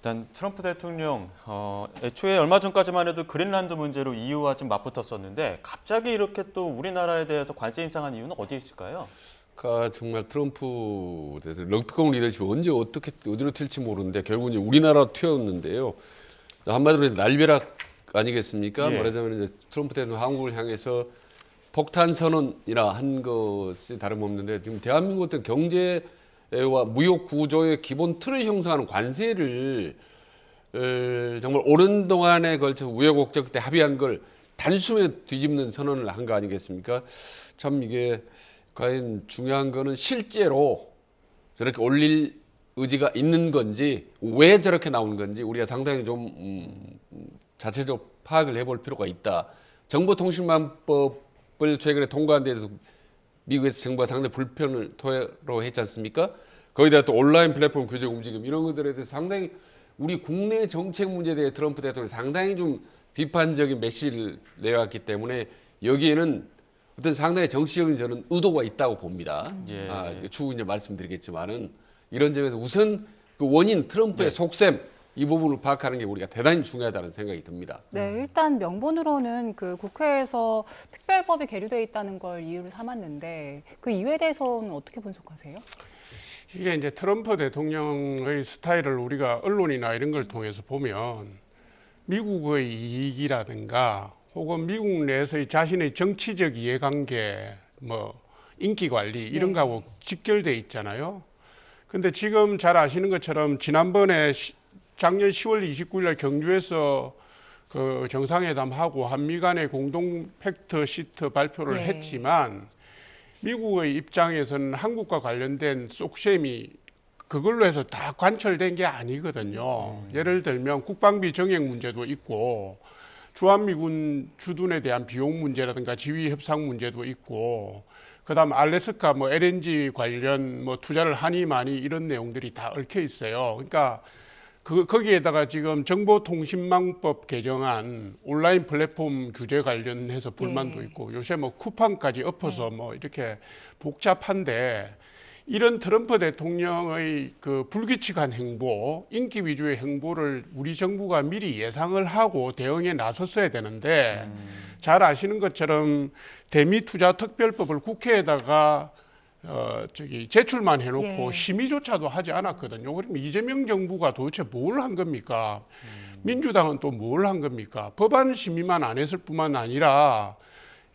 일단 트럼프 대통령 애초에 얼마 전까지만 해도 그린란드 문제로 EU와 좀 맞붙었었는데 갑자기 이렇게 또 우리나라에 대해서 관세 인상한 이유는 어디에 있을까요? 그러니까 정말 트럼프 대통령 럭비공 리더십이 언제 어떻게 어디로 튈지 모르는데 결국 이제 우리나라로 튀었는데요. 한마디로 날벼락 아니겠습니까? 예. 말하자면 이제 트럼프 대통령 한국을 향해서 폭탄 선언이나 한 것이 다름없는데 지금 대한민국 어떤 경제와 무역 구조의 기본 틀을 형성하는 관세를 정말 오랜 동안에 걸쳐 우여곡절 때 합의한 걸 단숨에 뒤집는 선언을 한 거 아니겠습니까? 참 이게 과연 중요한 거는 실제로 저렇게 올릴 의지가 있는 건지 왜 저렇게 나오는 건지 우리가 상당히 좀 자체적 파악을 해볼 필요가 있다. 정보통신망법을 최근에 통과한 데에서 미국에서 정부가 상당히 불편을 토로했지 않습니까? 거기다 또 온라인 플랫폼 규제 움직임 이런 것들에 대해서 상당히 우리 국내 정책 문제에 대해 트럼프 대통령이 상당히 좀 비판적인 메시지를 내왔기 때문에 여기에는 어떤 상당히 정치적인 저는 의도가 있다고 봅니다. 예. 추후 이제 말씀드리겠지만은 이런 점에서 우선 그 원인 트럼프의 속셈 이 부분을 파악하는 게 우리가 대단히 중요하다는 생각이 듭니다. 네, 일단 명분으로는 그 국회에서 특별법이 계류되어 있다는 걸 이유를 삼았는데 그 이유에 대해서는 어떻게 분석하세요? 이게 이제 트럼프 대통령의 스타일을 우리가 언론이나 이런 걸 통해서 보면 미국의 이익이라든가 혹은 미국 내에서의 자신의 정치적 이해관계, 뭐 인기 관리 이런 거하고 직결돼 있잖아요. 근데 지금 잘 아시는 것처럼 지난번에 작년 10월 29일 날 경주에서 그 정상회담하고 한미 간의 공동 팩트 시트 발표를 했지만 미국의 입장에서는 한국과 관련된 속셈이 그걸로 해서 다 관철된 게 아니거든요. 예를 들면 국방비 정액 문제도 있고 주한미군 주둔에 대한 비용 문제라든가 지휘 협상 문제도 있고 그다음 알래스카 뭐 LNG 관련 뭐 투자를 하니 많이 이런 내용들이 다 얽혀 있어요. 그러니까 거기에다가 지금 정보통신망법 개정안 온라인 플랫폼 규제 관련해서 불만도 있고 요새 뭐 쿠팡까지 엎어서 뭐 이렇게 복잡한데 이런 트럼프 대통령의 그 불규칙한 행보, 인기 위주의 행보를 우리 정부가 미리 예상을 하고 대응에 나섰어야 되는데 잘 아시는 것처럼 대미투자특별법을 국회에다가 제출만 해놓고 심의조차도 하지 않았거든요. 그럼 이재명 정부가 도대체 뭘 한 겁니까? 민주당은 또 뭘 한 겁니까? 법안 심의만 안 했을 뿐만 아니라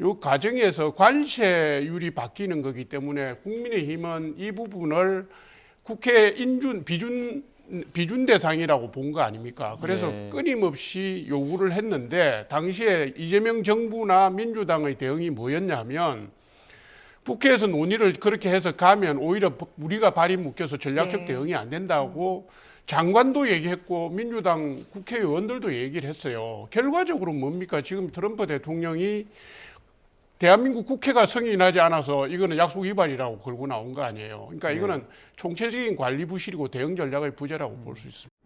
이 과정에서 관세율이 바뀌는 거기 때문에 국민의힘은 이 부분을 국회 비준 대상이라고 본 거 아닙니까? 그래서 끊임없이 요구를 했는데 당시에 이재명 정부나 민주당의 대응이 뭐였냐면 국회에서 논의를 그렇게 해서 가면 오히려 우리가 발이 묶여서 전략적 대응이 안 된다고 장관도 얘기했고 민주당 국회의원들도 얘기를 했어요. 결과적으로 뭡니까? 지금 트럼프 대통령이 대한민국 국회가 승인하지 않아서 이거는 약속 위반이라고 걸고 나온 거 아니에요. 그러니까 이거는 총체적인 관리 부실이고 대응 전략의 부재라고 볼 수 있습니다.